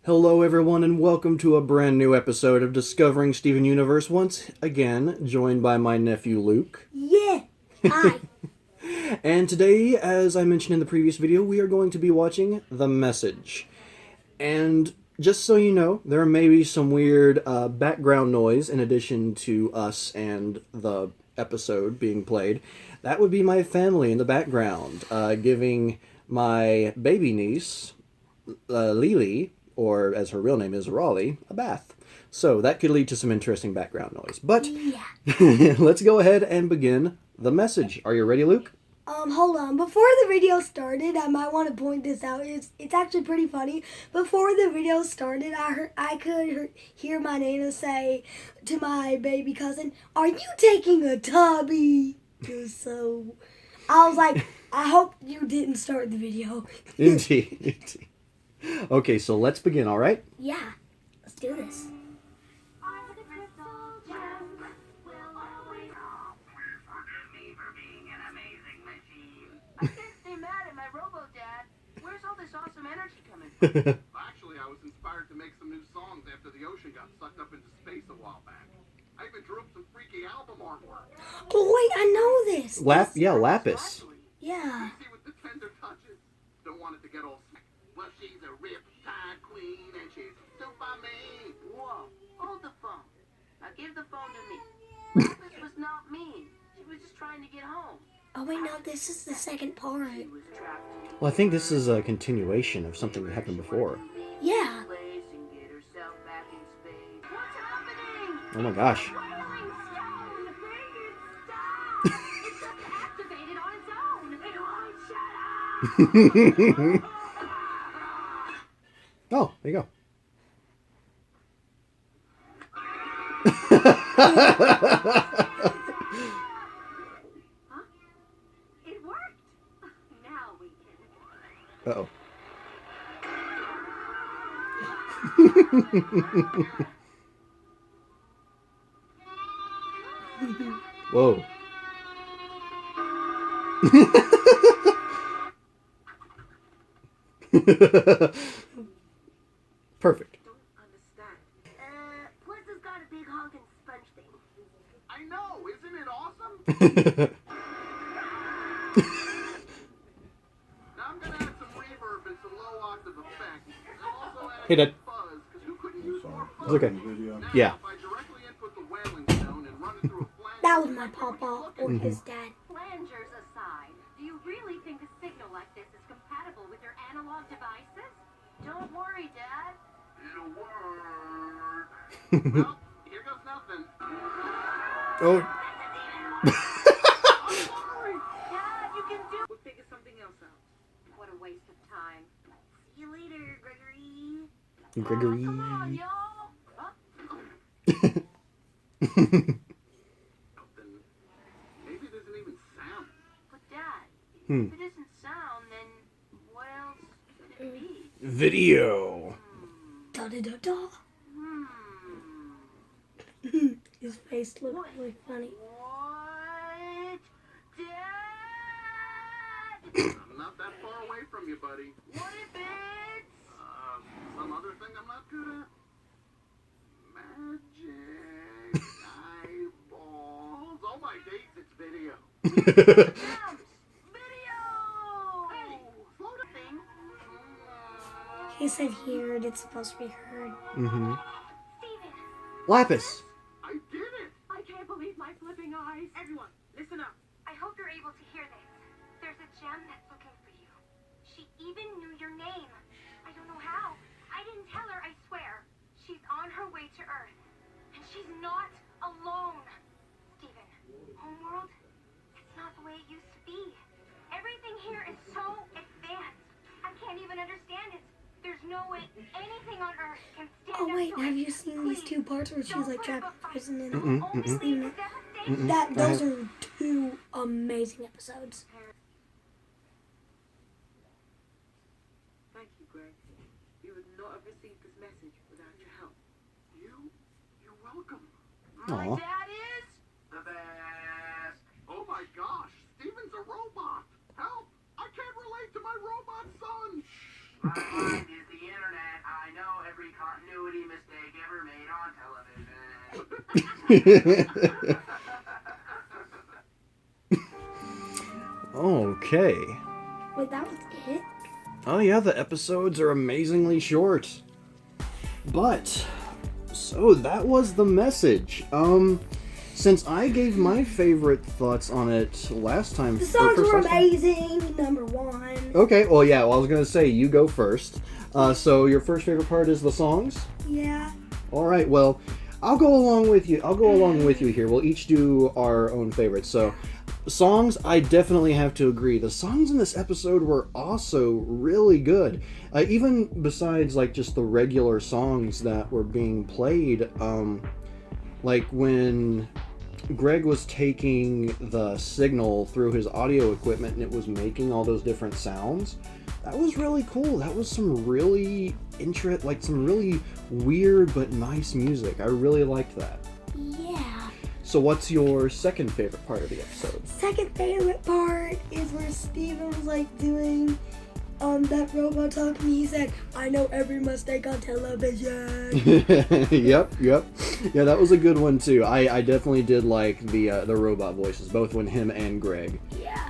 Hello everyone and welcome to a brand new episode of Discovering Steven Universe, once again joined by my nephew Luke. Yeah! Hi! And today, as I mentioned in the previous video, we are going to be watching The Message. And just so you know, there may be some weird background noise in addition to us and the episode being played. That would be my family in the background, giving my baby niece, Lily, or as her real name is, Raleigh, a bath. So that could lead to some interesting background noise. But Yeah. let's go ahead and begin The Message. Are you ready, Luke? Hold on. Before the video started, I might want to point this out. It's actually pretty funny. Before the video started, I could hear my Nana say to my baby cousin, "Are you taking a tubby?" So I was like, I hope you didn't start the video. Indeed. Okay, so let's begin, all right? Yeah. Let's do this. I can't stay mad at my robo-dad. Where's all this awesome energy coming from? Actually, I was inspired to make some new songs after the ocean got sucked up into space a while back. I even drew up some freaky album artwork. Oh, wait, I know this. Lapis. Yeah. Easy with the tender touches. Don't want it to get all sick. Well, she's a rip-tide queen and she's super mean. Whoa, hold the phone. Now give the phone to me. Lapis was not mean. She was just trying to get home. Oh, wait, no, this is the second part. She was trapped in Well, I think this is a continuation of something that happened before. Yeah. place and get herself back in space. What's happening? Oh my gosh. Wailing Stone! Bring it, stop! It's just activated on its own. It won't shut up! Oh, there you go. It worked. Now we can. Uh-oh. Whoa. Perfect. Don't understand. Plus it's got a big honking sponge thing. I know, isn't it awesome? Now I'm gonna add some reverb and some low octave effects. And also add Hey, Dad. fuzz, because who couldn't use more fuzz? It's okay. Now, Yeah. if I directly input the Wailing Stone and run it through a flanger, That was my papa or his dad. Flangers aside, do you really think a signal like this is compatible with your analog devices? Don't worry, Dad. it'll work. Well, here goes nothing. Oh. I'm sorry. Dad, you can do. We'll figure something else out. What a waste of time. See you later, Gregory. Gregory. Come on, y'all. Huh? Then maybe it isn't even sound. But Dad, Hmm. if it isn't sound, then what else could it be? Video. Da da da da. Hmm. His face looked really funny. What? Dad? I'm not that far away from you, buddy. What if it's... Some other thing I'm not good at? Magic. Eyeballs. Oh my days, it's video. Jumps? Video! Hey, slow down. Thing. He said heard, it's supposed to be heard. Mm-hmm. Steven, Lapis. I did it. I can't believe my flipping eyes. Everyone, listen up. I hope you're able to hear this. There's a gem that's looking for you. She even knew your name. I don't know how. I didn't tell her, I swear. She's on her way to Earth. And she's not alone. Steven, Homeworld, it's not the way it used to be. Everything here is so advanced. I can't even understand it. There's no way anything on Earth can stand Oh up wait, to have it. you seen these two parts where she's like trapped in prison and Mm-mm, Only mm-mm. lead to devastation. those are two amazing episodes. Thank you, Greg. You would not have received this message without your help. You're welcome. My Aw. dad is... The best. Oh my gosh, Steven's a robot. Help! I can't relate to my robot son. My mind is the internet. I know every television. Okay. Wait, that was it? Oh yeah, the episodes are amazingly short. But, so that was the message. Since I gave my favorite thoughts on it last time... The songs were amazing, number one. Okay, well yeah, well I was gonna say, you go first. So your first favorite part is the songs? Yeah. Alright, well, I'll go along with you. I'll go along with you here. We'll each do our own favorites. So, songs, I definitely have to agree. The songs in this episode were also really good. Even besides, like, just the regular songs that were being played, like when Greg was taking the signal through his audio equipment and it was making all those different sounds, that was really cool. That was some really some really weird but nice music. I really liked that. Yeah. So what's your second favorite part of the episode? Second favorite part is where Steven was like doing that robot talking. He said, "I know every mistake on television." Yep. Yeah, that was a good one too. I definitely did like the robot voices, both when him and Greg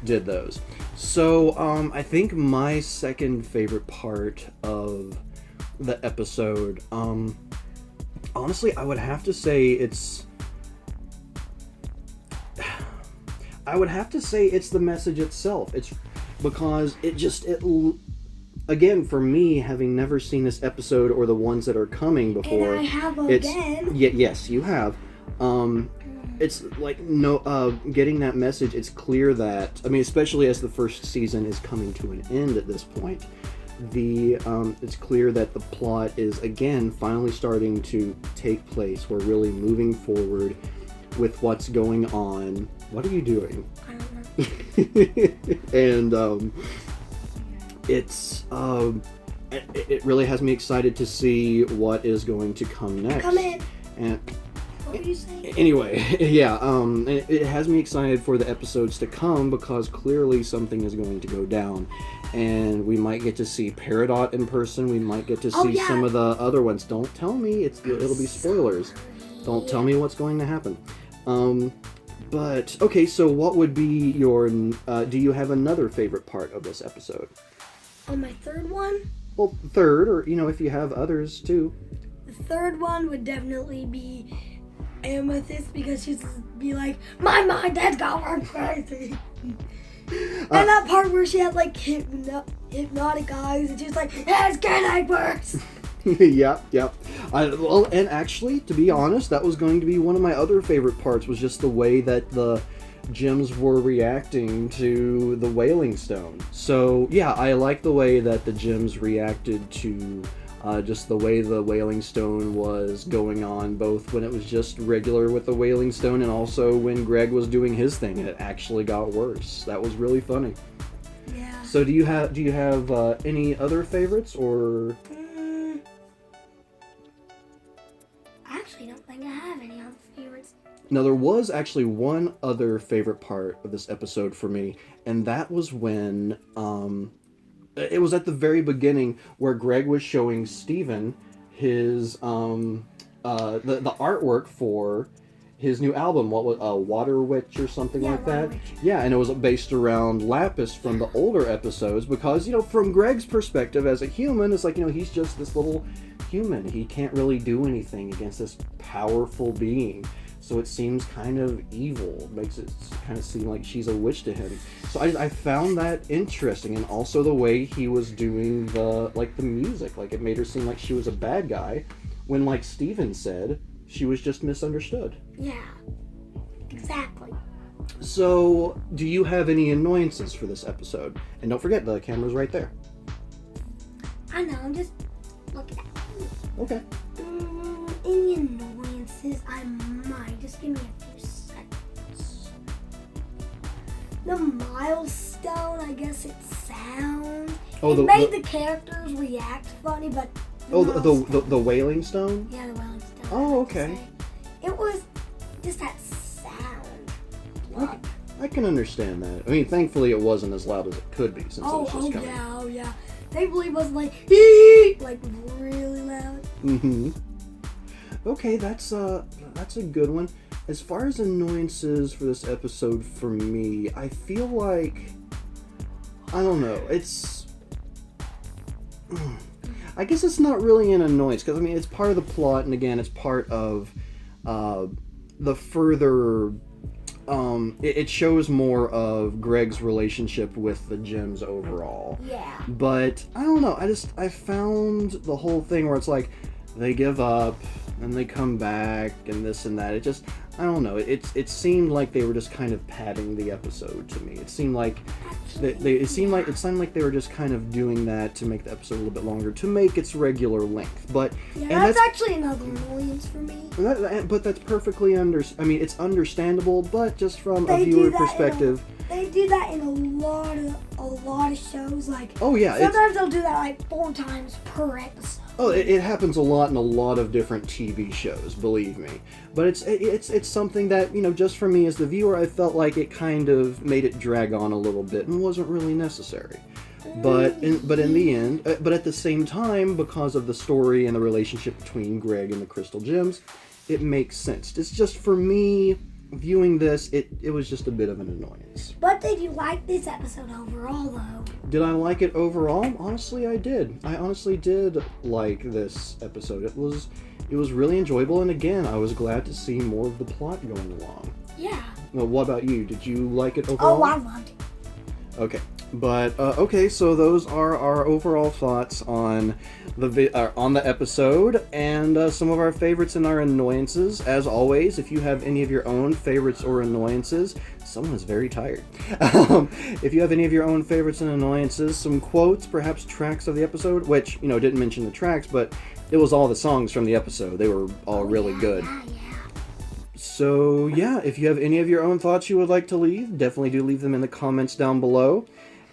did those. So I think my second favorite part of the episode, honestly, I would have to say it's the message itself. It's because again, for me, having never seen this episode or the ones that are coming before, and I have again. Yes, you have. It's like getting that message. It's clear that, I mean, especially as the first season is coming to an end at this point, it's clear that the plot is again finally starting to take place. We're really moving forward with what's going on. What are you doing? I don't know. And it really has me excited to see what is going to come next. Come in. And what were you saying? anyway, yeah, it has me excited for the episodes to come because clearly something is going to go down. And we might get to see Peridot in person. We might get to see some of the other ones. Don't tell me. It'll be spoilers. Don't tell me what's going to happen. But, okay, so what would be your... do you have another favorite part of this episode? On my third one? Well, third, or, if you have others, too. The third one would definitely be Amethyst, because she'd be like, "My mind has gone crazy." And that part where she had, like, hypnotic eyes, and she's like, "It's getting worse!" Yep. And actually, to be honest, that was going to be one of my other favorite parts, was just the way that the gems were reacting to the Wailing Stone. So, yeah, I like the way that the gems reacted to just the way the Wailing Stone was going on, both when it was just regular with the Wailing Stone and also when Greg was doing his thing and it actually got worse. That was really funny. Yeah. So do you have any other favorites, or... I actually don't think I have any other favorites. Now, there was actually one other favorite part of this episode for me, and that was when, it was at the very beginning where Greg was showing Steven his, the artwork for his new album. What was, Water Witch or something like that? Witch. Yeah, and it was based around Lapis from the older episodes, because, from Greg's perspective as a human, it's like, he's just this little human. He can't really do anything against this powerful being. So it seems kind of evil. Makes it kind of seem like she's a witch to him. So I found that interesting, and also the way he was doing the music. Like, it made her seem like she was a bad guy, when, like Steven said, she was just misunderstood. Yeah, exactly. So, do you have any annoyances for this episode? And don't forget, the camera's right there. I know, I'm just looking at it. Okay. Any annoyances? I might. Just give me a few seconds. The milestone, I guess it's sound. It made the characters react funny, but... The Wailing Stone? Yeah, the Wailing Stone. Oh, okay. It was just that sound. I can understand that. I mean, thankfully it wasn't as loud as it could be, since it was just coming. Thankfully it wasn't like, "Eee!" like really loud. Mm-hmm. Okay, that's a good one. As far as annoyances for this episode for me, I feel like, I don't know, I guess it's not really an annoyance, because I mean, it's part of the plot, and again, it's part of the further, it shows more of Greg's relationship with the gems overall. Yeah. But, I don't know, I found the whole thing where it's like, they give up, and they come back, and this and that, I don't know, it seemed like they were just kind of padding the episode to me. It seemed like it seemed like they were just kind of doing that to make the episode a little bit longer, to make its regular length. But yeah, that's actually another annoyance for me. But that's perfectly it's understandable, but just from a viewer perspective. They do that in a lot of shows. Like, oh yeah, sometimes they'll do that like 4 times per episode. Oh, it happens a lot in a lot of different TV shows, believe me. But it's something that, just for me as the viewer, I felt like it kind of made it drag on a little bit and wasn't really necessary. But in the end, but at the same time, because of the story and the relationship between Greg and the Crystal Gems, it makes sense. It's just, for me, viewing this, it was just a bit of an annoyance. But did you like this episode overall, though? Did I like it overall? Honestly, I did. I honestly did like this episode. It was really enjoyable, and again, I was glad to see more of the plot going along. Yeah. Well, what about you? Did you like it overall? Oh, I loved it. Okay. But, okay, so those are our overall thoughts on the episode, and some of our favorites and our annoyances. As always, if you have any of your own favorites or annoyances, someone is very tired. If you have any of your own favorites and annoyances, some quotes, perhaps tracks of the episode, which, didn't mention the tracks, but it was all the songs from the episode. They were all really good. Yeah. So, yeah, if you have any of your own thoughts you would like to leave, definitely do leave them in the comments down below.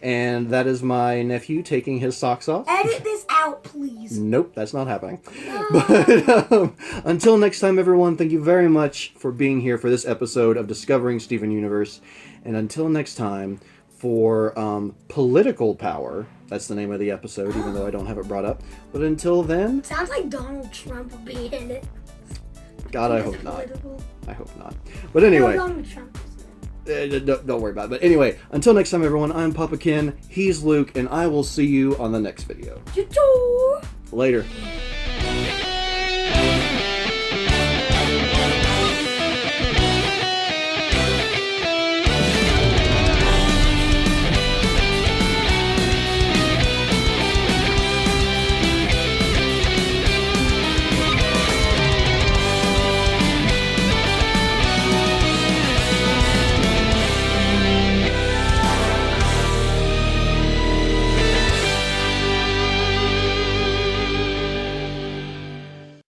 And that is my nephew taking his socks off. Edit this out, please. Nope, that's not happening. No. But until next time, everyone, thank you very much for being here for this episode of Discovering Steven Universe. And until next time, for Political Power, that's the name of the episode, even though I don't have it brought up. But until then... Sounds like Donald Trump would be in it. God, I hope not. I hope not. But anyway... No, Donald Trump. Don't worry about it. But anyway, until next time, everyone, I'm Papa Ken, he's Luke, and I will see you on the next video. Choo-choo! Later.